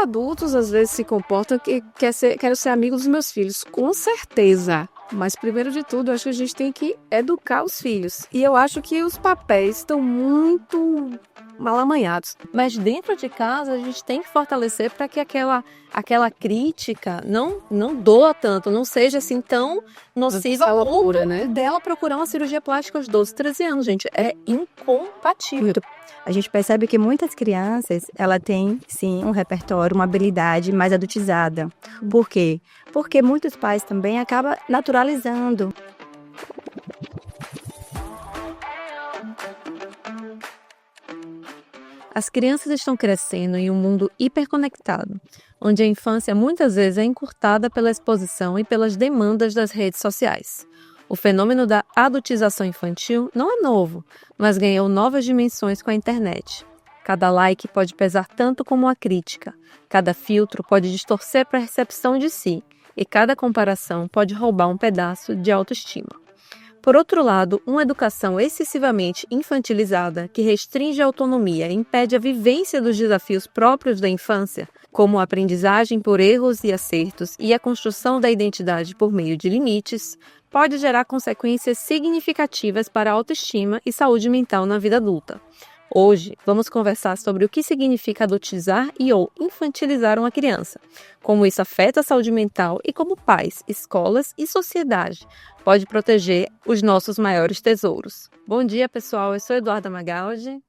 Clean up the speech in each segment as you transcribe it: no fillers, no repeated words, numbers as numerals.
adultos às vezes se comportam que quero ser amigo dos meus filhos, com certeza. Mas primeiro de tudo, eu acho que a gente tem que educar os filhos. E eu acho que os papéis estão muito mal amanhados. Mas dentro de casa a gente tem que fortalecer para que aquela crítica não doa tanto, não seja assim tão nociva Essa ao loucura, ponto né? dela procurar uma cirurgia plástica aos 12, 13 anos, gente. É incompatível. A gente percebe que muitas crianças, ela tem, sim, um repertório, uma habilidade mais adultizada. Por quê? Porque muitos pais também acabam naturalizando. As crianças estão crescendo em um mundo hiperconectado, onde a infância muitas vezes é encurtada pela exposição e pelas demandas das redes sociais. O fenômeno da adultização infantil não é novo, mas ganhou novas dimensões com a internet. Cada like pode pesar tanto como a crítica, cada filtro pode distorcer a percepção de si, e cada comparação pode roubar um pedaço de autoestima. Por outro lado, uma educação excessivamente infantilizada, que restringe a autonomia e impede a vivência dos desafios próprios da infância, como a aprendizagem por erros e acertos e a construção da identidade por meio de limites, pode gerar consequências significativas para a autoestima e saúde mental na vida adulta. Hoje, vamos conversar sobre o que significa adultizar e ou infantilizar uma criança, como isso afeta a saúde mental e como pais, escolas e sociedade pode proteger os nossos maiores tesouros. Bom dia, pessoal. Eu sou Eduarda Magaldi.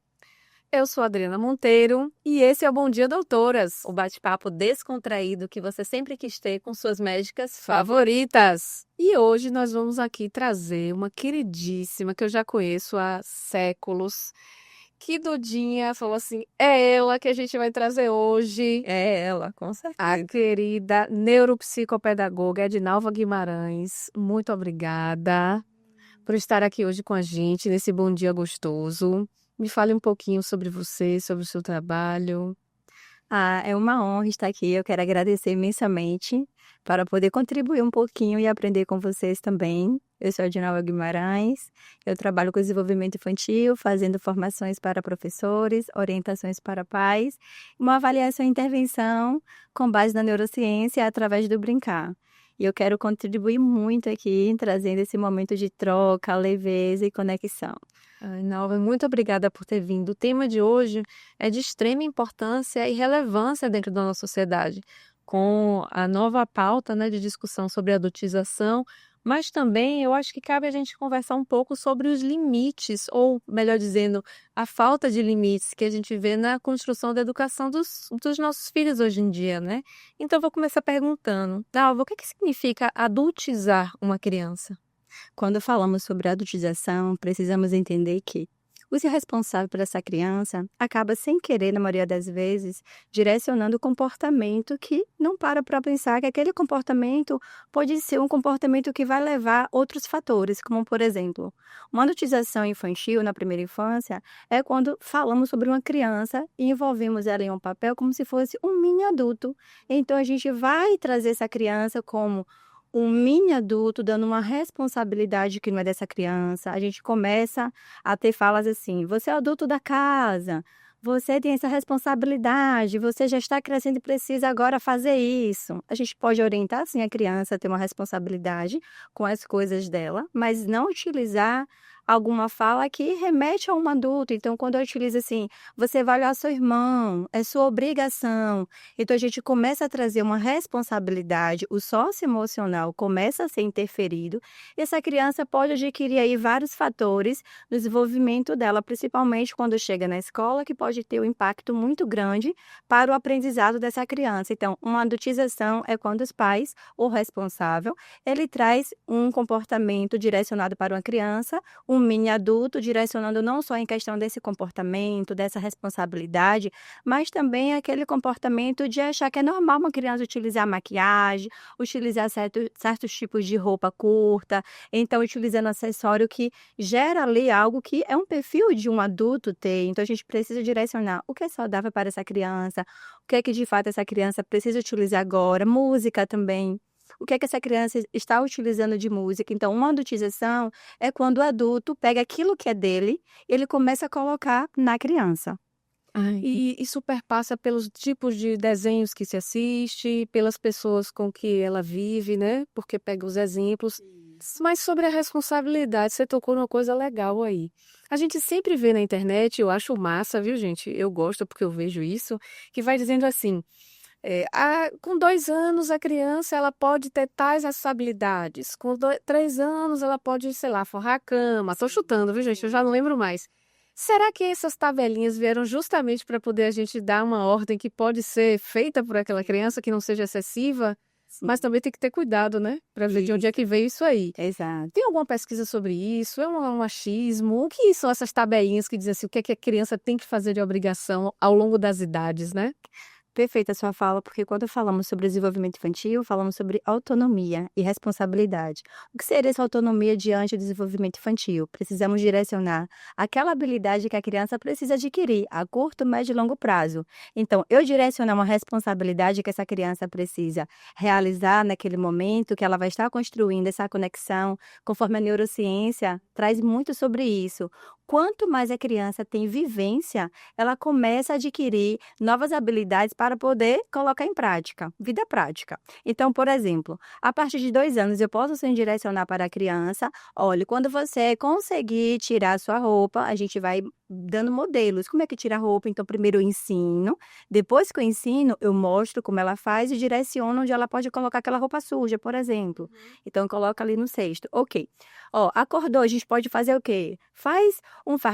Eu sou Adriana Monteiro e esse é o Bom Dia Doutoras, O bate-papo descontraído que você sempre quis ter com suas médicas favoritas. E hoje nós vamos aqui trazer uma queridíssima que eu já conheço há séculos, que Dudinha falou assim, é ela que a gente vai trazer hoje. É ela, com certeza. A querida neuropsicopedagoga Edinalva Guimarães. Muito obrigada por estar aqui hoje com a gente nesse Bom Dia gostoso. Me fale um pouquinho sobre você, sobre o seu trabalho. É uma honra estar aqui. Eu quero agradecer imensamente para poder contribuir um pouquinho e aprender com vocês também. Eu sou a Edinalva Guimarães, eu trabalho com desenvolvimento infantil, fazendo formações para professores, orientações para pais, uma avaliação e intervenção com base na neurociência através do brincar. E eu quero contribuir muito aqui, trazendo esse momento de troca, leveza e conexão. Nalva, muito obrigada por ter vindo. O tema de hoje é de extrema importância e relevância dentro da nossa sociedade, com a nova pauta, né, de discussão sobre adultização, mas também eu acho que cabe a gente conversar um pouco sobre os limites, ou melhor dizendo, a falta de limites que a gente vê na construção da educação dos nossos filhos hoje em dia, né? Então, eu vou começar perguntando, Nalva, o que significa adultizar uma criança? Quando falamos sobre adultização, precisamos entender que o responsável por essa criança acaba, sem querer, na maioria das vezes, direcionando o comportamento que não para pensar que aquele comportamento pode ser um comportamento que vai levar outros fatores, como, por exemplo, uma adultização infantil na primeira infância é quando falamos sobre uma criança e envolvemos ela em um papel como se fosse um mini adulto. Então, a gente vai trazer essa criança como um mini adulto dando uma responsabilidade que não é dessa criança. A gente começa a ter falas assim: você é o adulto da casa, você tem essa responsabilidade, você já está crescendo e precisa agora fazer isso. A gente pode orientar sim a criança a ter uma responsabilidade com as coisas dela, mas não utilizar alguma fala que remete a um adulto. Então, quando eu utilizo assim, você vai olhar seu irmão, é sua obrigação. Então, a gente começa a trazer uma responsabilidade, o socioemocional começa a ser interferido, e essa criança pode adquirir aí vários fatores no desenvolvimento dela, principalmente quando chega na escola, que pode ter um impacto muito grande para o aprendizado dessa criança. Então, uma adultização é quando os pais, o responsável, ele traz um comportamento direcionado para uma criança, um mini adulto, direcionando não só em questão desse comportamento, dessa responsabilidade, mas também aquele comportamento de achar que é normal uma criança utilizar maquiagem, utilizar certos tipos de roupa curta, então utilizando acessório que gera ali algo que é um perfil de um adulto ter. Então a gente precisa direcionar o que é saudável para essa criança, o que é que de fato essa criança precisa utilizar agora, música também. O que é que essa criança está utilizando de música? Então, uma adultização é quando o adulto pega aquilo que é dele e ele começa a colocar na criança. Ai, E superpassa pelos tipos de desenhos que se assiste, pelas pessoas com que ela vive, né? Porque pega os exemplos. Mas sobre a responsabilidade, você tocou numa coisa legal aí. A gente sempre vê na internet, eu acho massa, viu, gente? Eu gosto porque eu vejo isso, que vai dizendo assim. Com 2 anos, a criança ela pode ter tais habilidades. Com 3 anos, ela pode, sei lá, forrar a cama. Estou chutando, viu, gente? Eu já não lembro mais. Será que essas tabelinhas vieram justamente para poder a gente dar uma ordem que pode ser feita por aquela criança, que não seja excessiva? Mas também tem que ter cuidado, né? Para ver de onde é que veio isso aí. Exato. Tem alguma pesquisa sobre isso? É um achismo? O que são essas tabelinhas que dizem assim, o que é que a criança tem que fazer de obrigação ao longo das idades, né? Perfeita a sua fala, porque quando falamos sobre desenvolvimento infantil, falamos sobre autonomia e responsabilidade. O que seria essa autonomia diante do desenvolvimento infantil? Precisamos direcionar aquela habilidade que a criança precisa adquirir a curto, médio e longo prazo. Então, eu direcionar uma responsabilidade que essa criança precisa realizar naquele momento, que ela vai estar construindo essa conexão, conforme a neurociência traz muito sobre isso. Quanto mais a criança tem vivência, ela começa a adquirir novas habilidades para poder colocar em prática, vida prática. Então, por exemplo, a partir de 2 anos, eu posso sim direcionar para a criança: olha, quando você conseguir tirar a sua roupa, a gente vai dando modelos. Como é que tira a roupa? Então, primeiro eu ensino, depois que eu ensino, eu mostro como ela faz e direciono onde ela pode colocar aquela roupa suja, por exemplo. Então, coloca ali no cesto. Ok. Ó, acordou, a gente pode fazer o quê? Faz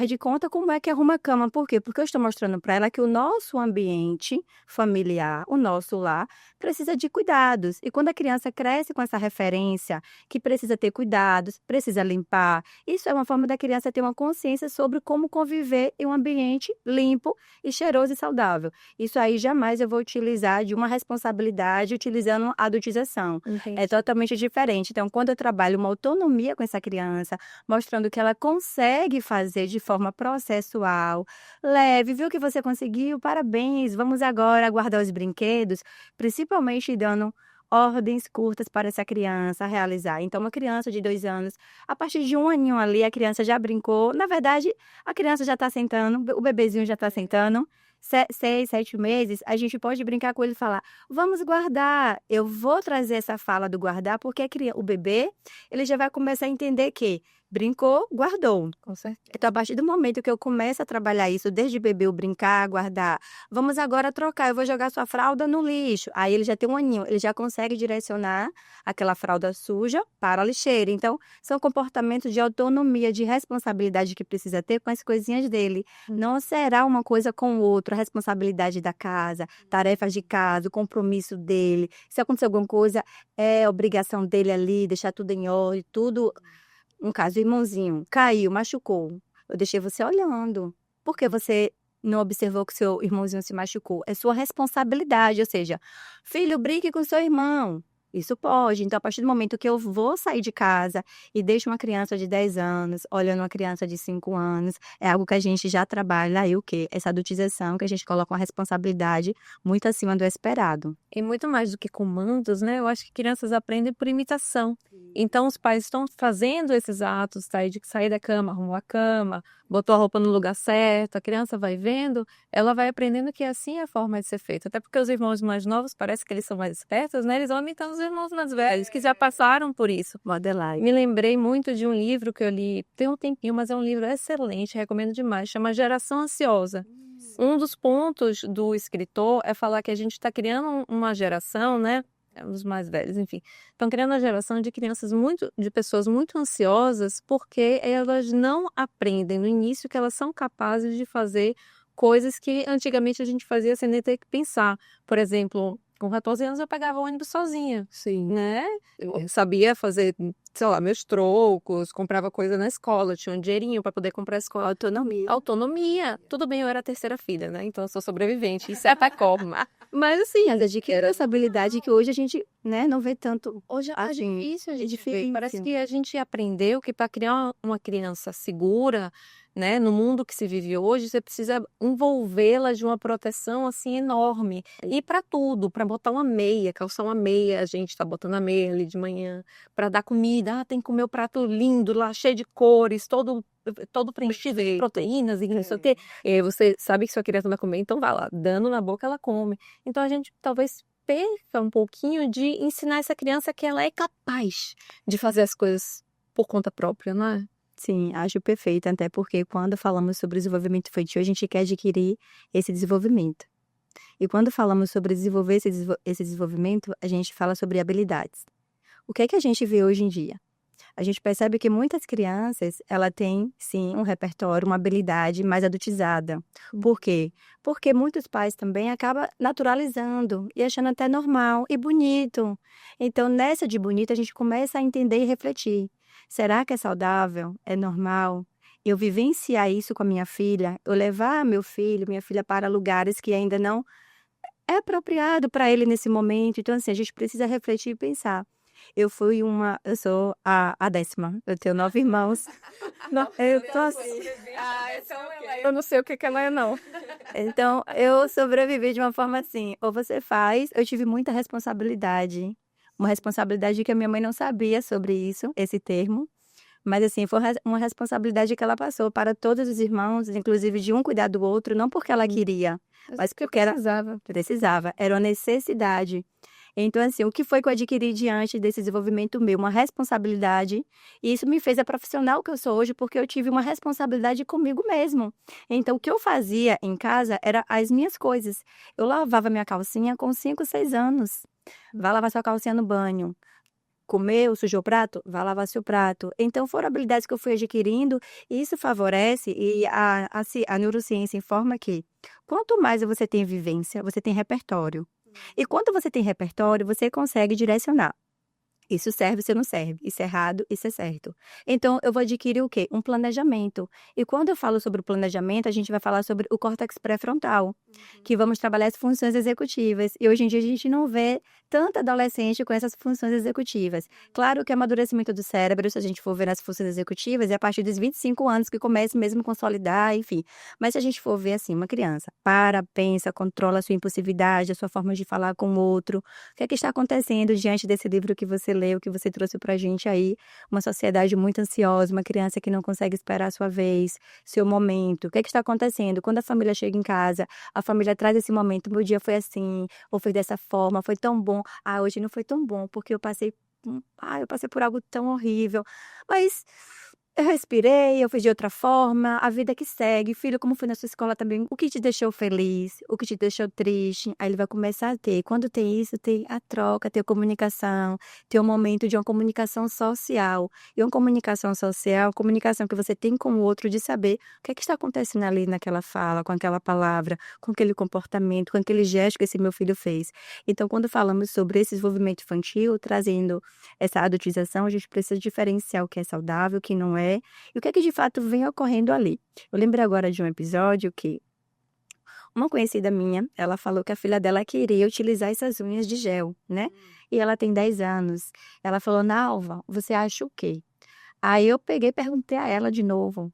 de conta como é que arruma a cama. Por quê? Porque eu estou mostrando para ela que o nosso ambiente familiar, o nosso lar, precisa de cuidados. E quando a criança cresce com essa referência, que precisa ter cuidados, precisa limpar, isso é uma forma da criança ter uma consciência sobre como conviver em um ambiente limpo e cheiroso e saudável. Isso aí jamais eu vou utilizar de uma responsabilidade utilizando a adultização. É totalmente diferente. Então, quando eu trabalho uma autonomia com essa criança, mostrando que ela consegue fazer de forma processual, leve, viu que você conseguiu? Parabéns, vamos agora guardar os brinquedos, principalmente dando ordens curtas para essa criança realizar. Então, uma criança de 2 anos, a partir de 1 aninho ali, a criança já brincou. Na verdade, a criança já está sentando, o bebezinho já está sentando. 6, 7 meses, a gente pode brincar com ele e falar: vamos guardar. Eu vou trazer essa fala do guardar, porque o bebê, ele já vai começar a entender que brincou, guardou. Com certeza. Então, a partir do momento que eu começo a trabalhar isso, desde bebê, o brincar, guardar, vamos agora trocar, eu vou jogar sua fralda no lixo. Aí ele já tem 1 aninho, ele já consegue direcionar aquela fralda suja para a lixeira. Então, são comportamentos de autonomia, de responsabilidade que precisa ter com as coisinhas dele. Não será uma coisa com o outro, a responsabilidade da casa, tarefas de casa, o compromisso dele. Se acontecer alguma coisa, é obrigação dele ali, deixar tudo em ordem, tudo. Um caso, o irmãozinho caiu, machucou. Eu deixei você olhando. Por que você não observou que seu irmãozinho se machucou? É sua responsabilidade, ou seja, filho, brinque com seu irmão. Isso pode. Então, a partir do momento que eu vou sair de casa e deixo uma criança de 10 anos olhando uma criança de 5 anos, é algo que a gente já trabalha aí o quê? Essa adultização, que a gente coloca uma responsabilidade muito acima do esperado. E muito mais do que comandos, né? Eu acho que crianças aprendem por imitação. Então, os pais estão fazendo esses atos, de sair da cama, arrumou a cama, botou a roupa no lugar certo, a criança vai vendo, ela vai aprendendo que assim é a forma de ser feito. Até porque os irmãos mais novos, parece que eles são mais espertos, né? Eles vão imitando os irmãos mais velhos, que já passaram por isso. Modelar. Me lembrei muito de um livro que eu li tem um tempinho, mas é um livro excelente, recomendo demais, chama Geração Ansiosa. Um dos pontos do escritor é falar que a gente está criando uma geração, né? Os mais velhos, enfim, estão criando uma geração de de pessoas muito ansiosas, porque elas não aprendem no início que elas são capazes de fazer coisas que antigamente a gente fazia sem nem ter que pensar. Por exemplo, com 14 anos eu pegava o ônibus sozinha, Sim. né? Eu sabia fazer, sei lá, meus trocos, comprava coisa na escola, tinha um dinheirinho para poder comprar a escola. Autonomia. Autonomia. Tudo bem, eu era a terceira filha, né? Então eu sou sobrevivente, isso é até forma. Mas assim, adquiriu essa habilidade que hoje a gente, né, não vê tanto. Hoje é assim, difícil a gente difícil. ver. Parece que a gente aprendeu que para criar uma criança segura, né, no mundo que se vive hoje, você precisa envolvê-la de uma proteção assim enorme. E para tudo, para botar uma meia, calçar uma meia, a gente está botando a meia ali de manhã, para dar comida, tem que comer o prato lindo lá, cheio de cores, todo todo preenchido de proteínas e não sei o quê. E aí você sabe que sua criança vai comer, então vai lá, dando na boca ela come. Então a gente talvez perca um pouquinho de ensinar essa criança que ela é capaz de fazer as coisas por conta própria, não é? Sim, acho perfeito, até porque quando falamos sobre desenvolvimento infantil, a gente quer adquirir esse desenvolvimento. E quando falamos sobre desenvolver esse desenvolvimento, a gente fala sobre habilidades. O que é que a gente vê hoje em dia? A gente percebe que muitas crianças, ela tem, sim, um repertório, uma habilidade mais adultizada. Por quê? Porque muitos pais também acabam naturalizando e achando até normal e bonito. Então, nessa de bonito, a gente começa a entender e refletir. Será que é saudável? É normal? Eu vivenciar isso com a minha filha? Eu levar meu filho, minha filha para lugares que ainda não é apropriado para ele nesse momento? Então, assim, a gente precisa refletir e pensar. Eu sou a 10ª, eu tenho 9 irmãos. Eu tô assim. Eu não sei o que que ela é, não. Então, eu sobrevivi de uma forma assim, ou você faz, eu tive muita responsabilidade, uma responsabilidade que a minha mãe não sabia sobre isso, esse termo, mas assim, foi uma responsabilidade que ela passou para todos os irmãos, inclusive de um cuidar do outro, não porque ela queria, mas porque precisava, era uma necessidade. Então, assim, o que foi que eu adquiri diante desse desenvolvimento meu? Uma responsabilidade, e isso me fez a profissional que eu sou hoje, porque eu tive uma responsabilidade comigo mesmo. Então, o que eu fazia em casa era as minhas coisas. Eu lavava minha calcinha com 5, 6 anos. Vai lavar sua calcinha no banho. Comeu, sujou o prato? Vai lavar seu prato. Então, foram habilidades que eu fui adquirindo, e isso favorece, e a neurociência informa que quanto mais você tem vivência, você tem repertório. E quando você tem repertório, você consegue direcionar. Isso serve, isso não serve. Isso é errado, isso é certo. Então, eu vou adquirir o quê? Um planejamento. E quando eu falo sobre o planejamento, a gente vai falar sobre o córtex pré-frontal, que vamos trabalhar as funções executivas. E hoje em dia a gente não vê tanta adolescente com essas funções executivas. Claro que o amadurecimento do cérebro, se a gente for ver nas funções executivas, é a partir dos 25 anos que começa mesmo a consolidar, enfim. Mas se a gente for ver assim, uma criança pensa, controla a sua impulsividade, a sua forma de falar com o outro, o que é que está acontecendo diante desse livro que você leu, que você trouxe pra gente aí, uma sociedade muito ansiosa, uma criança que não consegue esperar a sua vez, seu momento. O que é que está acontecendo? Quando a família chega em casa, a família traz esse momento, meu dia foi assim, ou foi dessa forma, foi tão bom. Ah, hoje não foi tão bom, porque eu passei por algo tão horrível. Mas eu respirei, eu fiz de outra forma, a vida que segue. Filho, como foi na sua escola também? O que te deixou feliz? O que te deixou triste? Aí ele vai começar a ter. Quando tem isso, tem a troca, tem a comunicação, tem o momento de uma comunicação social. E uma comunicação social, comunicação que você tem com o outro de saber o que é que está acontecendo ali naquela fala, com aquela palavra, com aquele comportamento, com aquele gesto que esse meu filho fez. Então, quando falamos sobre esse desenvolvimento infantil, trazendo essa adultização, a gente precisa diferenciar o que é saudável, o que não é, e o que é que de fato vem ocorrendo ali. Eu lembrei agora de um episódio que uma conhecida minha, ela falou que a filha dela queria utilizar essas unhas de gel, né? E ela tem 10 anos. Ela falou, Nalva, você acha o quê? Aí eu peguei e perguntei a ela de novo, o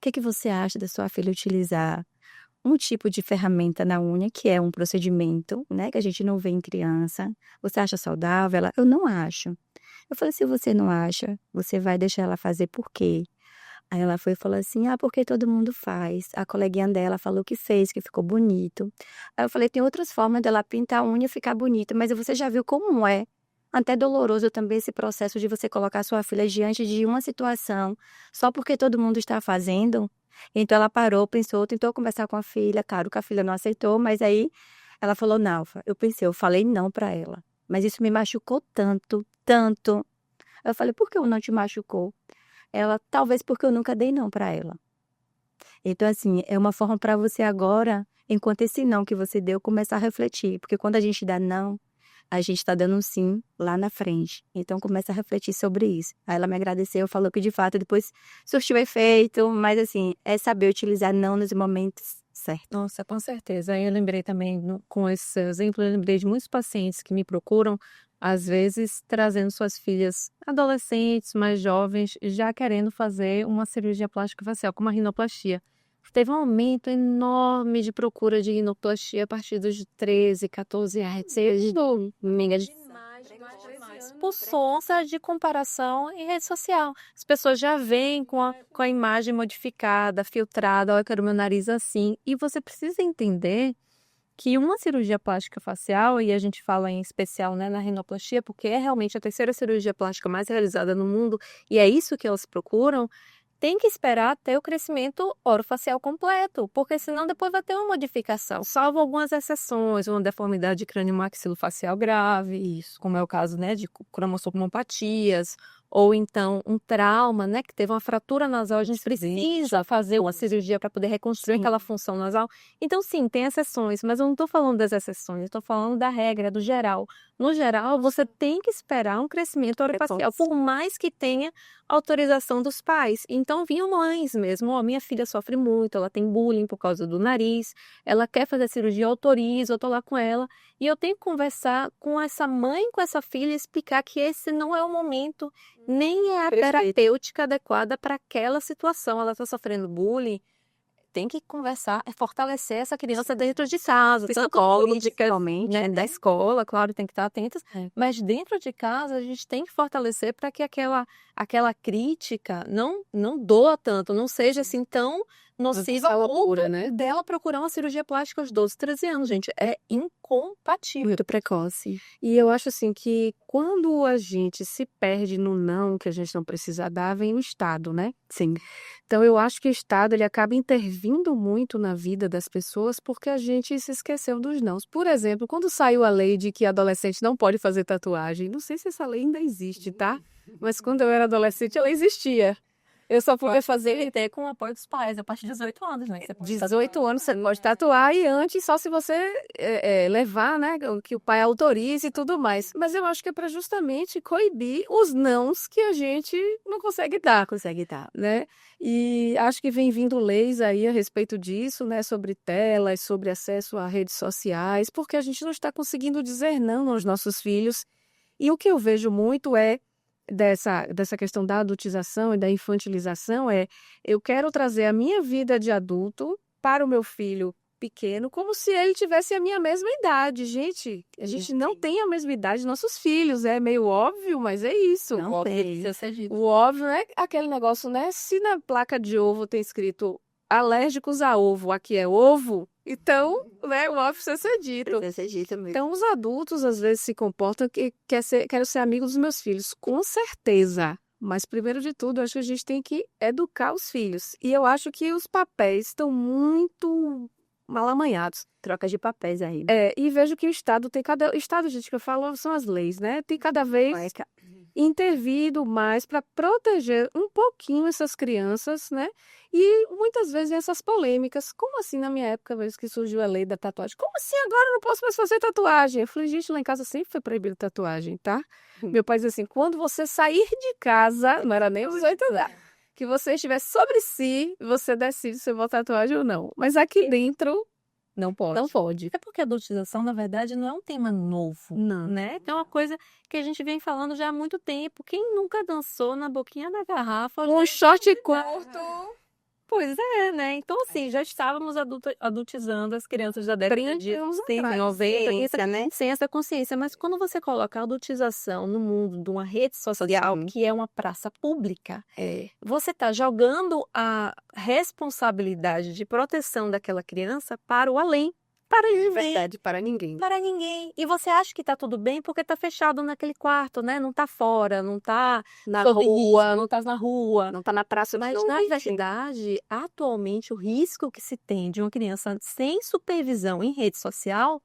que é que você acha da sua filha utilizar um tipo de ferramenta na unha, que é um procedimento, né, que a gente não vê em criança? Você acha saudável? Ela, eu não acho. Eu falei, se você não acha, você vai deixar ela fazer por quê? Aí ela foi e falou assim, porque todo mundo faz. A coleguinha dela falou que fez, que ficou bonito. Aí eu falei, tem outras formas dela pintar a unha e ficar bonita, mas você já viu como é? Até doloroso também esse processo de você colocar sua filha diante de uma situação só porque todo mundo está fazendo. Então ela parou, pensou, tentou conversar com a filha, claro que a filha não aceitou, mas aí ela falou, Nalva, eu falei não pra ela. Mas isso me machucou tanto, tanto. Eu falei, por que eu não te machucou? Ela, talvez porque eu nunca dei não pra ela. Então, assim, é uma forma para você agora, enquanto esse não que você deu, começar a refletir. Porque quando a gente dá não, a gente está dando um sim lá na frente. Então, começa a refletir sobre isso. Aí ela me agradeceu, falou que de fato depois surtiu efeito, mas assim, é saber utilizar não nos momentos certos. Nossa, com certeza. Aí eu lembrei também, com esse exemplo, eu lembrei de muitos pacientes que me procuram, às vezes trazendo suas filhas adolescentes, mais jovens, já querendo fazer uma cirurgia plástica facial, como a rinoplastia. Teve um aumento enorme de procura de rinoplastia a partir dos 13, 14 reais. Amiga, vezes por força de comparação em rede social. As pessoas já vêm com a imagem modificada, filtrada, olha, eu quero meu nariz assim. E você precisa entender que uma cirurgia plástica facial, e a gente fala em especial, né, na rinoplastia, porque é realmente a terceira cirurgia plástica mais realizada no mundo, e é isso que elas procuram, tem que esperar ter o crescimento orofacial completo, porque senão depois vai ter uma modificação, salvo algumas exceções, uma deformidade crânio-maxilofacial grave, isso, como é o caso, né, de cromossomopatias, ou então um trauma, né, que teve uma fratura nasal, a gente precisa fazer uma cirurgia para poder reconstruir aquela função nasal. Então, sim, tem exceções, mas eu não estou falando das exceções, eu estou falando da regra, do geral. No geral, você tem que esperar um crescimento orofacial, por mais que tenha autorização dos pais. Então, vinham mães mesmo, ó, minha filha sofre muito, ela tem bullying por causa do nariz, ela quer fazer cirurgia, autoriza, eu tô lá com ela, e eu tenho que conversar com essa mãe, com essa filha, explicar que esse não é o momento, nem é a terapêutica adequada para aquela situação. Ela está sofrendo bullying, tem que conversar, fortalecer essa criança dentro de casa, psicológica, né, da escola, claro, tem que estar atentas, mas dentro de casa a gente tem que fortalecer para que aquela crítica não doa tanto, não seja assim tão nociva ao ponto né? dela procurar uma cirurgia plástica aos 12, 13 anos, gente, é incompatível. Muito precoce. E eu acho assim que quando a gente se perde no não, que a gente não precisa dar, vem o Estado, né? Sim. Então eu acho que o Estado ele acaba intervindo muito na vida das pessoas porque a gente se esqueceu dos nãos. Por exemplo, quando saiu a lei de que adolescente não pode fazer tatuagem, não sei se essa lei ainda existe, tá? Mas quando eu era adolescente ela existia. Eu só podia fazer até com o apoio dos pais, a partir de 18 anos, né? Você pode 18 anos, você pode tatuar e antes só se você levar, né, que o pai autorize e tudo mais. Mas eu acho que é para justamente coibir os nãos que a gente não consegue dar, né? E acho que vem vindo leis aí a respeito disso, né, sobre telas, sobre acesso a redes sociais, porque a gente não está conseguindo dizer não aos nossos filhos. E o que eu vejo muito é dessa questão da adultização e da infantilização eu quero trazer a minha vida de adulto para o meu filho pequeno como se ele tivesse a minha mesma idade. Gente, a gente não tem a mesma idade dos nossos filhos, é meio óbvio, mas é isso. Não tem. O óbvio é aquele negócio, né? Se na placa de ovo tem escrito alérgicos a ovo, aqui é ovo, então, né, o óbvio precisa ser dito. Mesmo. Então, os adultos às vezes se comportam que quero ser amigos dos meus filhos, com certeza. Mas, primeiro de tudo, eu acho que a gente tem que educar os filhos. E eu acho que os papéis estão muito mal amanhados. Troca de papéis aí. E vejo que o Estado Estado, gente, que eu falo, são as leis, né? Tem cada vez intervido mais para proteger um pouquinho essas crianças, né? E muitas vezes essas polêmicas. Como assim, na minha época, mesmo que surgiu a lei da tatuagem? Como assim agora eu não posso mais fazer tatuagem? Eu falei, gente, lá em casa sempre foi proibido tatuagem, tá? Meu pai dizia assim, quando você sair de casa, não era nem os 18 anos, que você estiver sobre si, você decide se vai tatuagem ou não. Mas aqui dentro, não pode. Não pode. É porque a adultização, na verdade, não é um tema novo, Não. né? É uma coisa que a gente vem falando já há muito tempo. Quem nunca dançou na boquinha da garrafa? Um short curto. Pois é, né? Então, assim, já estávamos adultizando as crianças da década de 90, né? sem essa consciência. Mas quando você coloca a adultização no mundo de uma rede social, que é uma praça pública, você está jogando a responsabilidade de proteção daquela criança para o além. Para ninguém. Verdade, para ninguém. Para ninguém. E você acha que tá tudo bem porque tá fechado naquele quarto, né? Não tá fora, não tá Na sob rua, risco, não tá na rua. não tá na praça. Mas, não na existe. verdade, atualmente, o risco que se tem de uma criança sem supervisão em rede social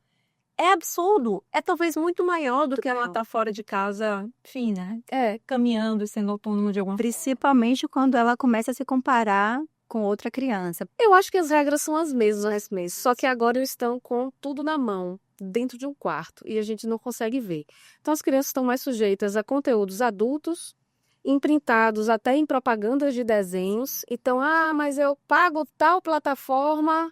é absurdo. É talvez muito maior do que ela tá fora de casa, enfim, né? Caminhando e sendo autônoma de alguma forma. Principalmente quando ela começa a se comparar com outra criança. Eu acho que as regras são as mesmas, só que agora eles estão com tudo na mão, dentro de um quarto, e a gente não consegue ver. Então as crianças estão mais sujeitas a conteúdos adultos, imprintados até em propagandas de desenhos. Então, mas eu pago tal plataforma,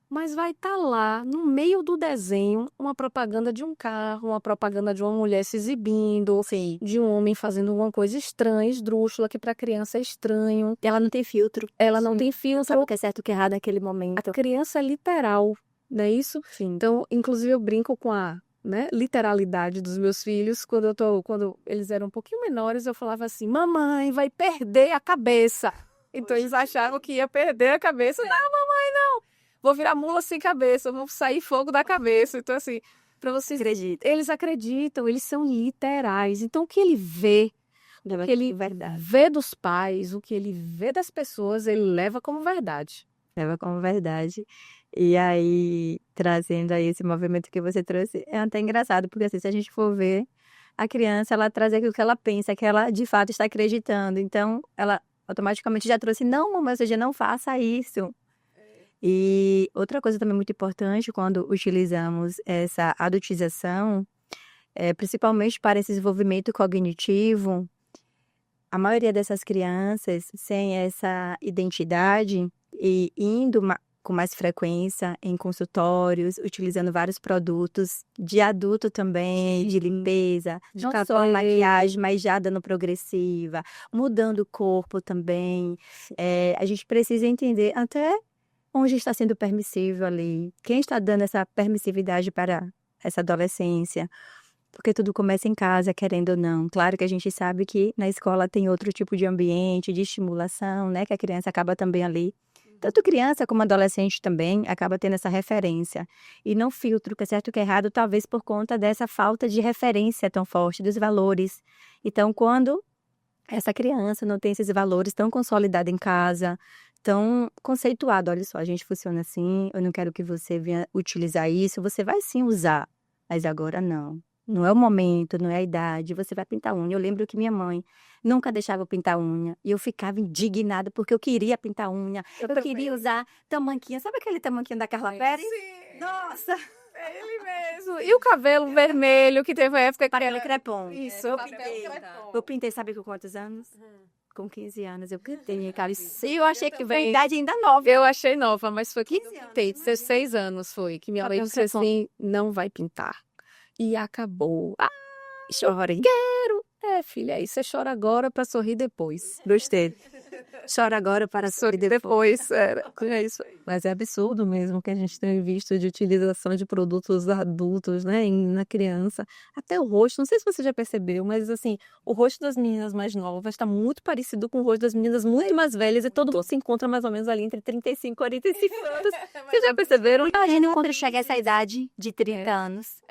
mas vai estar lá, no meio do desenho, uma propaganda de um carro, uma propaganda de uma mulher se exibindo, de um homem fazendo alguma coisa estranha, esdrúxula, que para criança é estranho. Ela não tem filtro. Ela não tem filtro. Sabe o que é certo e o que é errado naquele momento. A criança é literal, não é isso? Sim. Então, inclusive, eu brinco com a né, literalidade dos meus filhos. Quando eles eram um pouquinho menores, eu falava assim: mamãe, vai perder a cabeça. Então eles achavam que ia perder a cabeça. Não, mamãe, não. Vou virar mula sem cabeça, vou sair fogo da cabeça. Então, assim, para vocês. Acredito. Eles acreditam, eles são literais. Então, o que ele vê, o que ele vê dos pais, o que ele vê das pessoas, ele leva como verdade. Leva como verdade. E aí, trazendo aí esse movimento que você trouxe, é até engraçado, porque assim, se a gente for ver, a criança, ela traz aquilo que ela pensa, que ela de fato está acreditando. Então, ela automaticamente já trouxe, não, mamãe, ou seja, não faça isso. E outra coisa também muito importante quando utilizamos essa adultização, principalmente para esse desenvolvimento cognitivo, a maioria dessas crianças sem essa identidade e indo com mais frequência em consultórios, utilizando vários produtos de adulto também, de limpeza, De não só a cabelo. maquiagem, mas já dando progressiva, mudando o corpo também. A gente precisa entender até onde está sendo permissível ali, quem está dando essa permissividade para essa adolescência, porque tudo começa em casa, querendo ou não. Claro que a gente sabe que na escola tem outro tipo de ambiente, de estimulação, né, que a criança acaba também ali. Tanto criança como adolescente também acaba tendo essa referência. E não filtra o que é certo e o que é errado, talvez por conta dessa falta de referência tão forte dos valores. Então, quando essa criança não tem esses valores tão consolidados em casa, tão conceituado, olha só, a gente funciona assim, eu não quero que você venha utilizar isso, você vai sim usar, mas agora não. Não é o momento, não é a idade, você vai pintar unha. Eu lembro que minha mãe nunca deixava eu pintar unha, e eu ficava indignada porque eu queria pintar unha, eu queria usar tamanquinho, sabe aquele tamanquinho da Carla Pérez? Sim. Nossa! É ele mesmo. E o cabelo vermelho, que teve uma época que Papel crepom. Isso, eu papel pintei. crepom. Eu pintei, sabe com quantos anos? Com 15 anos. Eu pintei, cara. E eu achei que Veio veio. idade ainda nova. Eu achei nova, mas foi 15 que eu anos, pintei. imagina. 16 anos foi que minha mãe Papel disse crepom. assim: não vai pintar. E acabou. Ah, Chorem. quero. Filha, aí você chora agora pra sorrir depois. Gostei. Chora agora para sorrir Depois, é isso. Mas é absurdo mesmo que a gente tem visto de utilização de produtos adultos, né, na criança. Até o rosto, não sei se você já percebeu, mas assim, o rosto das meninas mais novas está muito parecido com o rosto das meninas muito mais velhas e todo mundo se encontra mais ou menos ali entre 35 e 45 anos. Vocês já perceberam? Imagina quando chegar essa idade de 30 anos.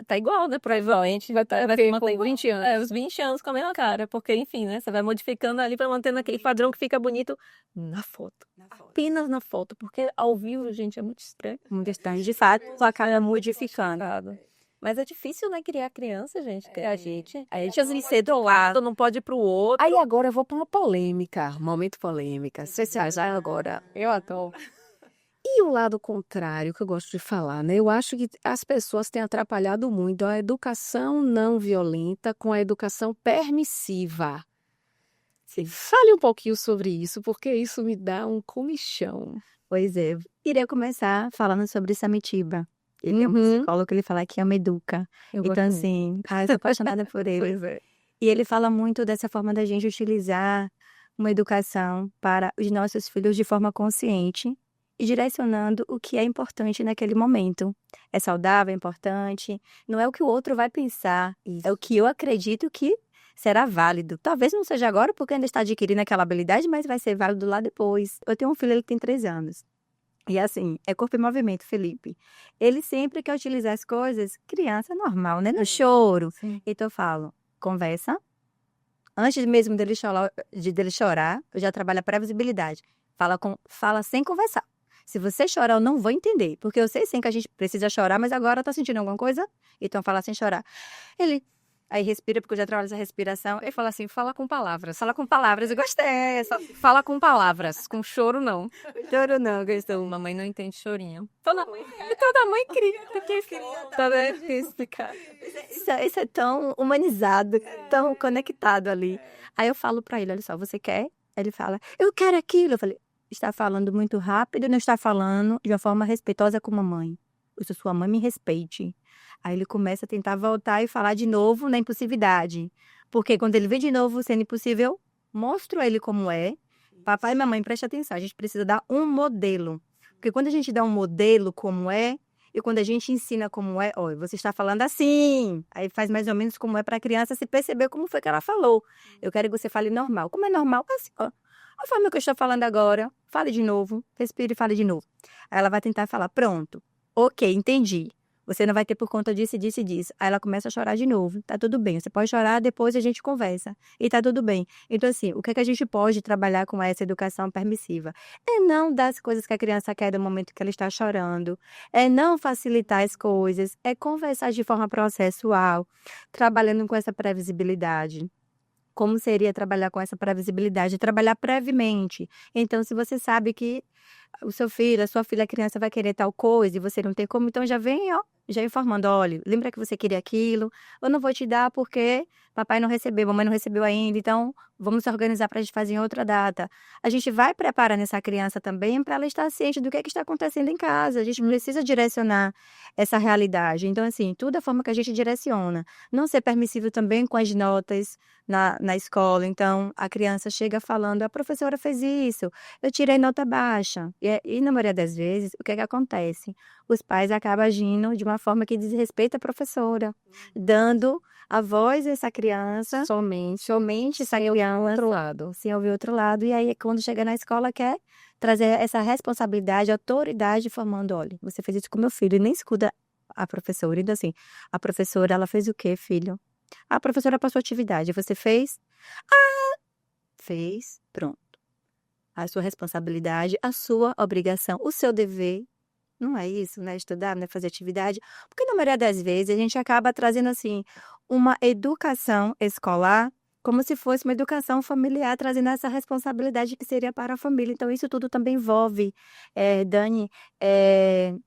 Tá igual, né? Provavelmente vai Porque se manter com 20 anos. os 20 anos com a mesma cara, porque enfim, né? Você vai modificando ali para manter aquele padrão que fica bonito na foto. Apenas na foto, porque ao vivo, gente, é muito estranho. Muito estranho. De fato, acaba modificando. Mas é difícil, né, criar criança, gente. A gente assim, ser do lado, não pode ir pro outro. Aí agora eu vou pra uma polêmica, momento polêmica. Você já agora. Eu adoro. E o lado contrário que eu gosto de falar, né? Eu acho que as pessoas têm atrapalhado muito a educação não violenta com a educação permissiva. Sim. Fale um pouquinho sobre isso, porque isso me dá um comichão. Pois é. Irei começar falando sobre Samitiba. Ele é um psicólogo que ele fala que ama educa. Eu Então, gosto muito. assim, eu sou apaixonada por ele. Pois é. E ele fala muito dessa forma da gente utilizar uma educação para os nossos filhos de forma consciente e direcionando o que é importante naquele momento. É saudável, é importante. Não é o que o outro vai pensar, é o que eu acredito que será válido. Talvez não seja agora, porque ainda está adquirindo aquela habilidade, mas vai ser válido lá depois. Eu tenho um filho, ele tem 3 anos. E assim, é corpo e movimento, Felipe. Ele sempre quer utilizar as coisas, criança normal, né? No choro. Sim. Então eu falo, conversa. Antes mesmo dele chorar, eu já trabalho a previsibilidade. Fala sem conversar. Se você chorar, eu não vou entender. Porque eu sei sim que a gente precisa chorar, mas agora tá sentindo alguma coisa? Então fala sem chorar. Ele aí respira, porque eu já trabalho essa respiração. Ele fala assim, fala com palavras. Fala com palavras, eu gostei. Fala com palavras, com choro não. Choro não, gostou. Mamãe não entende chorinho. Toda mãe cria, porque Tá vendo? Explicar. Isso é tão humanizado, tão conectado ali. Aí eu falo pra ele, olha só, você quer? Ele fala, eu quero aquilo. Eu falei, está falando muito rápido, não está falando de uma forma respeitosa com a mamãe. Eu sou sua mãe, me respeite. Aí ele começa a tentar voltar e falar de novo na impulsividade. Porque quando ele vê de novo sendo impossível, mostro a ele como é. Papai e mamãe, preste atenção, a gente precisa dar um modelo. Porque quando a gente dá um modelo como é, E quando a gente ensina como é, olha, você está falando assim, aí faz mais ou menos como é para a criança se perceber como foi que ela falou. Eu quero que você fale normal. Como é normal? Assim, ó. A forma que eu estou falando agora, fale de novo, respire e fale de novo. Aí ela vai tentar falar, pronto, ok, entendi. Você não vai ter por conta disso, disso e disso. Aí ela começa a chorar de novo. Tá tudo bem. Você pode chorar, depois a gente conversa. E tá tudo bem. Então, assim, o que é que a gente pode trabalhar com essa educação permissiva? É não dar as coisas que a criança quer no momento que ela está chorando. É não facilitar as coisas. É conversar de forma processual, trabalhando com essa previsibilidade. Como seria trabalhar com essa previsibilidade? Trabalhar previamente. Então, se você sabe que o seu filho, a sua filha, a criança vai querer tal coisa e você não tem como, então já vem, ó, já informando, olha, lembra que você queria aquilo? Eu não vou te dar porque papai não recebeu, mamãe não recebeu ainda, então vamos se organizar para a gente fazer em outra data. A gente vai preparando essa criança também para ela estar ciente do que é que está acontecendo em casa. A gente precisa direcionar essa realidade. Então, assim, tudo é a forma que a gente direciona. Não ser permissível também com as notas na escola. Então, a criança chega falando, a professora fez isso, eu tirei nota baixa. E na maioria das vezes, o que é que acontece? Os pais acabam agindo de uma forma que desrespeita a professora, dando a voz a essa criança, somente essa criança, Outro lado. sem ouvir o outro lado. E aí, quando chega na escola, quer trazer essa responsabilidade, autoridade, formando, olha, você fez isso com meu filho, e nem escuta a professora. Então, assim, a professora, ela fez o quê, filho? A professora passou atividade, você fez? Fez, pronto. A sua responsabilidade, a sua obrigação, o seu dever. Não é isso, né? Estudar, né? Fazer atividade. Porque na maioria das vezes a gente acaba trazendo, assim, uma educação escolar como se fosse uma educação familiar, trazendo essa responsabilidade que seria para a família. Então, isso tudo também envolve, Dani,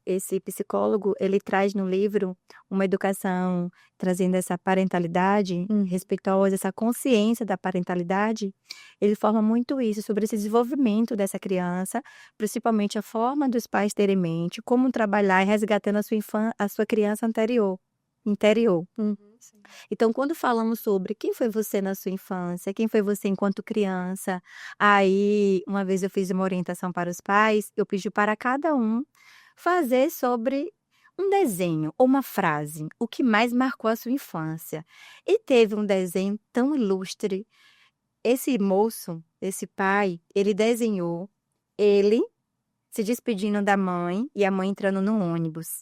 esse psicólogo, ele traz no livro uma educação trazendo essa parentalidade respeitosa, essa consciência da parentalidade. Ele forma muito isso, sobre esse desenvolvimento dessa criança, principalmente a forma dos pais terem em mente, como trabalhar e resgatando a sua criança interior. Então, quando falamos sobre quem foi você na sua infância, quem foi você enquanto criança, aí, uma vez eu fiz uma orientação para os pais, eu pedi para cada um fazer sobre um desenho ou uma frase, o que mais marcou a sua infância. E teve um desenho tão ilustre. Esse moço, esse pai, ele desenhou ele se despedindo da mãe e a mãe entrando no ônibus.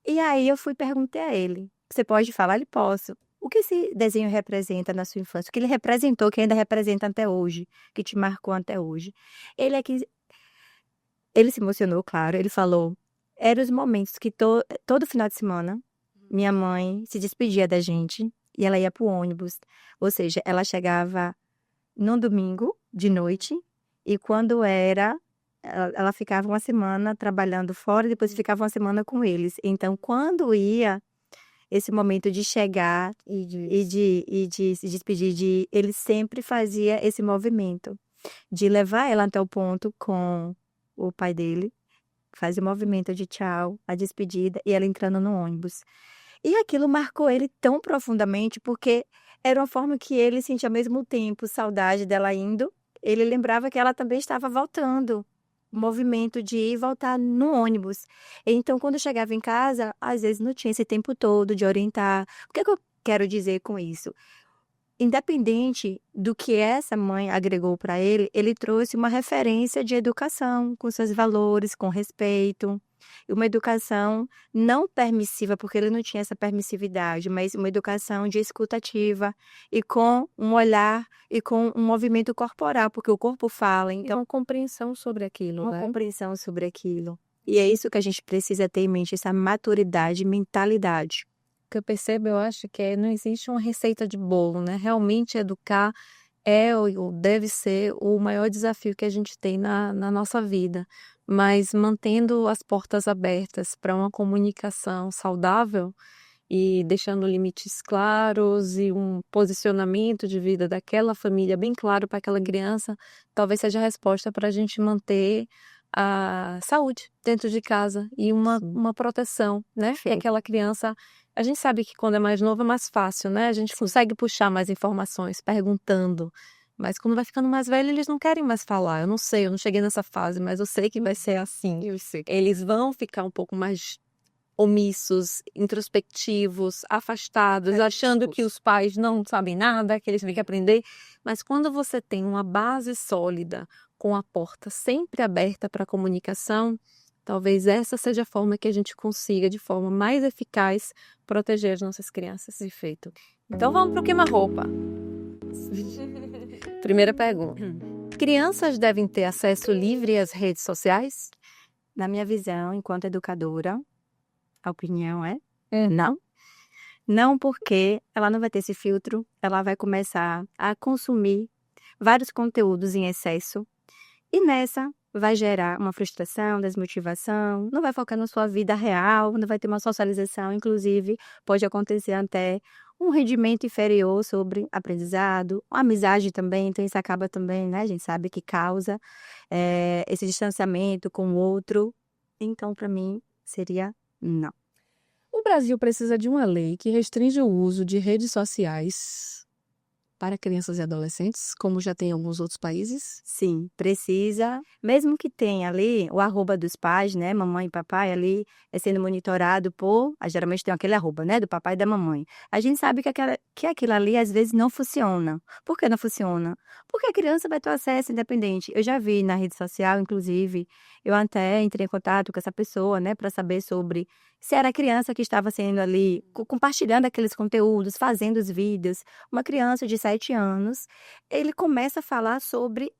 E aí eu fui e perguntei a ele, você pode falar? Ele, posso. O que esse desenho representa na sua infância? O que ele representou, que ainda representa até hoje, que te marcou até hoje? Ele se emocionou, claro, ele falou, eram os momentos que todo final de semana, minha mãe se despedia da gente e ela ia pro ônibus. Ou seja, ela chegava no domingo, de noite, e quando ela ficava uma semana trabalhando fora e depois ficava uma semana com eles. Então, quando ia esse momento de chegar e de se despedir, ele sempre fazia esse movimento de levar ela até o ponto com o pai dele, fazia o movimento de tchau, a despedida, e ela entrando no ônibus. E aquilo marcou ele tão profundamente, porque era uma forma que ele sentia ao mesmo tempo saudade dela indo, ele lembrava que ela também estava voltando. O movimento de ir e voltar no ônibus. Então, quando eu chegava em casa, às vezes não tinha esse tempo todo de orientar. O que é que eu quero dizer com isso? Independente do que essa mãe agregou para ele, ele trouxe uma referência de educação, com seus valores, com respeito. E uma educação não permissiva, porque ele não tinha essa permissividade, mas uma educação de escuta ativa e com um olhar e com um movimento corporal, porque o corpo fala, então Uma compreensão sobre aquilo, uma né? compreensão sobre aquilo. E é isso que a gente precisa ter em mente, essa maturidade, mentalidade. O que eu percebo, eu acho que não existe uma receita de bolo, né? Realmente educar ou deve ser o maior desafio que a gente tem na nossa vida. Mas mantendo as portas abertas para uma comunicação saudável e deixando limites claros e um posicionamento de vida daquela família bem claro para aquela criança, talvez seja a resposta para a gente manter a saúde dentro de casa e uma proteção, né? E aquela criança, a gente sabe que quando é mais novo é mais fácil, né? A gente consegue puxar mais informações perguntando, mas quando vai ficando mais velho eles não querem mais falar. Eu não sei, eu não cheguei nessa fase, mas eu sei que vai ser assim. Eu sei. Eles vão ficar um pouco mais omissos, introspectivos, afastados, achando que os pais não sabem nada, que eles têm que aprender. Mas quando você tem uma base sólida, com a porta sempre aberta para a comunicação, talvez essa seja a forma que a gente consiga, de forma mais eficaz, proteger as nossas crianças. Perfeito. Então vamos para o queima-roupa. Primeira pergunta. Crianças devem ter acesso livre às redes sociais? Na minha visão, enquanto educadora, a opinião é não. Não, porque ela não vai ter esse filtro, ela vai começar a consumir vários conteúdos em excesso e nessa vai gerar uma frustração, desmotivação, não vai focar na sua vida real, não vai ter uma socialização, inclusive pode acontecer até um rendimento inferior sobre aprendizado, amizade também, então isso acaba também, né, a gente sabe que causa esse distanciamento com o outro, então para mim seria não. O Brasil precisa de uma lei que restringe o uso de redes sociais para crianças e adolescentes, como já tem em alguns outros países? Sim, precisa, mesmo que tenha ali o arroba dos pais, né, mamãe e papai ali, sendo monitorado por, geralmente tem aquele arroba, né, do papai e da mamãe. A gente sabe que aquilo ali às vezes não funciona. Por que não funciona? Porque a criança vai ter acesso independente. Eu já vi na rede social, inclusive, eu até entrei em contato com essa pessoa, né, para saber sobre se era a criança que estava sendo ali, compartilhando aqueles conteúdos, fazendo os vídeos. Uma criança de 7 anos, ele começa a falar sobre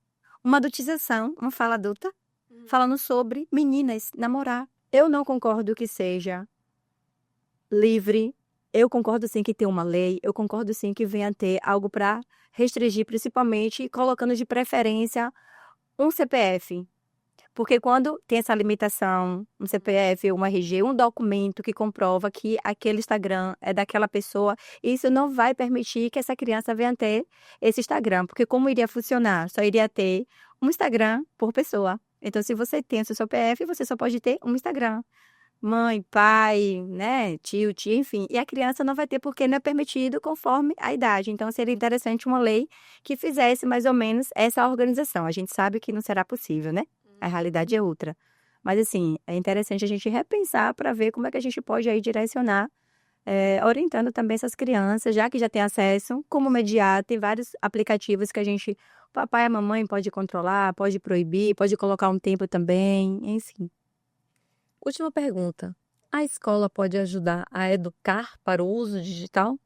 uma adultização, uma fala adulta, falando sobre meninas namorar. Eu não concordo que seja livre, eu concordo sim que tem uma lei, eu concordo sim que venha ter algo para restringir, principalmente colocando de preferência um CPF. Porque quando tem essa limitação, um CPF, um RG, um documento que comprova que aquele Instagram é daquela pessoa, isso não vai permitir que essa criança venha ter esse Instagram. Porque como iria funcionar? Só iria ter um Instagram por pessoa. Então, se você tem o seu CPF, você só pode ter um Instagram. Mãe, pai, né, tio, tia, enfim. E a criança não vai ter porque não é permitido conforme a idade. Então, seria interessante uma lei que fizesse mais ou menos essa organização. A gente sabe que não será possível, né? A realidade é outra. Mas, assim, é interessante a gente repensar para ver como é que a gente pode aí direcionar, orientando também essas crianças, já que já tem acesso, como mediar. Tem vários aplicativos que o papai e a mamãe pode controlar, pode proibir, pode colocar um tempo também, enfim. Última pergunta. A escola pode ajudar a educar para o uso digital?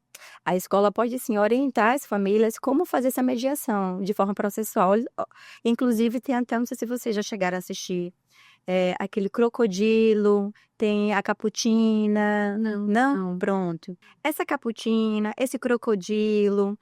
A escola pode, sim, orientar as famílias como fazer essa mediação de forma processual. Inclusive, tem até, não sei se vocês já chegaram a assistir, aquele Crocodilo, tem a Caputina. Não? Pronto. Essa Caputina, esse Crocodilo,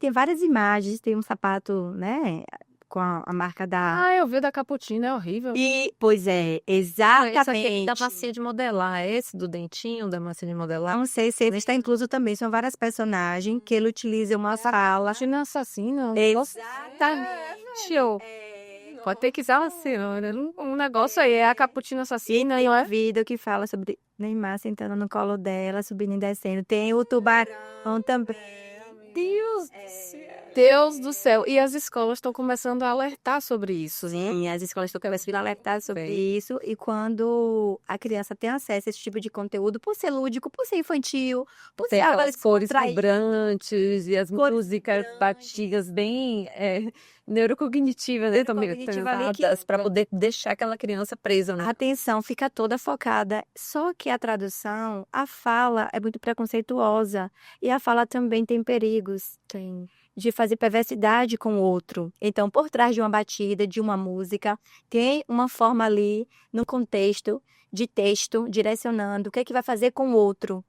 tem várias imagens, tem um sapato, né, com a marca da... Eu vi o da Caputina, é horrível. Pois é, Esse aqui exatamente. da massinha de modelar, é esse do dentinho da massinha de modelar? Não sei se ele está incluso também, são várias personagens que ele utiliza uma fala. Caputina assassina. Exatamente. Pode ter que usar uma senhora. Um negócio aí é a Caputina assassina, Tem não é? um vídeo que fala sobre Neymar sentando no colo dela, subindo e descendo. Tem o tubarão também. Deus do céu. E as escolas estão começando a alertar sobre isso, né? Sim, as escolas estão começando a alertar sobre isso. E quando a criança tem acesso a esse tipo de conteúdo, por ser lúdico, por ser infantil, por ser Tem aquelas cores descontraído, vibrantes e as músicas batidas bem neurocognitivas, né? Também Neurocognitiva ali para poder deixar aquela criança presa, né? a atenção fica toda focada. Só que a tradução, a fala é muito preconceituosa. E a fala também tem perigos. Tem. De fazer perversidade com o outro. Então, por trás de uma batida, de uma música, tem uma forma ali, no contexto de texto, direcionando o que é que vai fazer com o outro.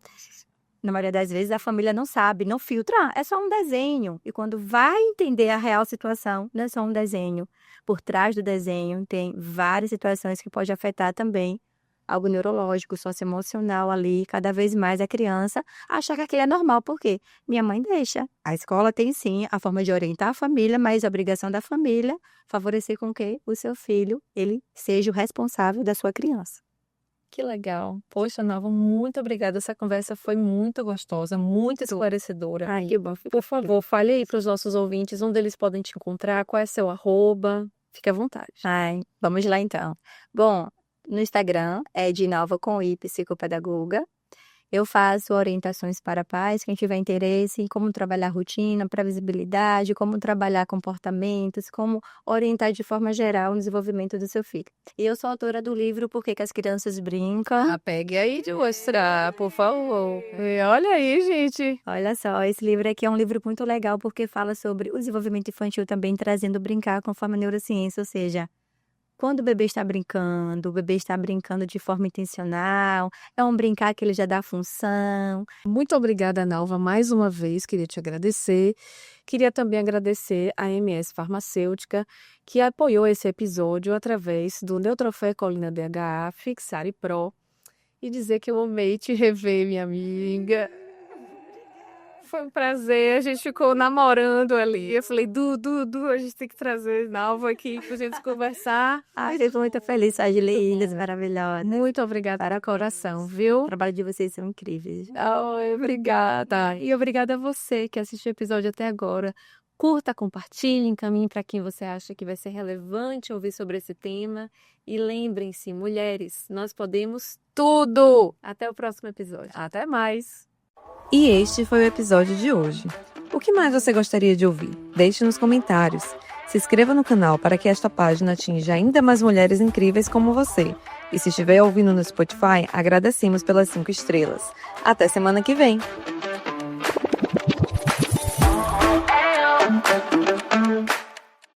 Na maioria das vezes, a família não sabe, não filtra. É só um desenho. E quando vai entender a real situação, não é só um desenho. Por trás do desenho, tem várias situações que pode afetar também algo neurológico, socioemocional ali, cada vez mais a criança achar que aquilo é normal, porque minha mãe deixa. A escola tem sim a forma de orientar a família, mas a obrigação da família favorecer com que o seu filho, ele seja o responsável da sua criança. Que legal. Poxa, Nova, muito obrigada. Essa conversa foi muito gostosa, muito esclarecedora. Ai, que bom. Por favor, fale aí para os nossos ouvintes onde eles podem te encontrar, qual é seu arroba. Fique à vontade. Ai, vamos lá então. Bom, No Instagram é de Nova com I, psicopedagoga. Eu faço orientações para pais, quem tiver interesse em como trabalhar rotina, previsibilidade, como trabalhar comportamentos, como orientar de forma geral o desenvolvimento do seu filho. E eu sou autora do livro Por que que as Crianças Brincam. Pegue aí de mostrar, por favor. E olha aí, gente. Olha só, esse livro aqui é um livro muito legal porque fala sobre o desenvolvimento infantil também trazendo brincar conforme a neurociência, ou seja, quando o bebê está brincando de forma intencional, é um brincar que ele já dá função. Muito obrigada, Nalva, mais uma vez, queria te agradecer. Queria também agradecer a MS Farmacêutica, que apoiou esse episódio através do Neutrofé Colina DHA Fixare Pro. E dizer que eu amei te rever, minha amiga. Foi um prazer, a gente ficou namorando ali. Eu falei, Du, a gente tem que trazer Nalva aqui pra gente conversar. Ai, estou muito feliz, Agililhas, maravilhosa. Muito obrigada para o coração, viu? O trabalho de vocês são incríveis. Ai, obrigada. E obrigada a você que assistiu o episódio até agora. Curta, compartilhe, encaminhe para quem você acha que vai ser relevante ouvir sobre esse tema. E lembrem-se, mulheres, nós podemos tudo! Até o próximo episódio. Até mais! E este foi o episódio de hoje. O que mais você gostaria de ouvir? Deixe nos comentários. Se inscreva no canal para que esta página atinja ainda mais mulheres incríveis como você. E se estiver ouvindo no Spotify, agradecemos pelas 5 estrelas. Até semana que vem!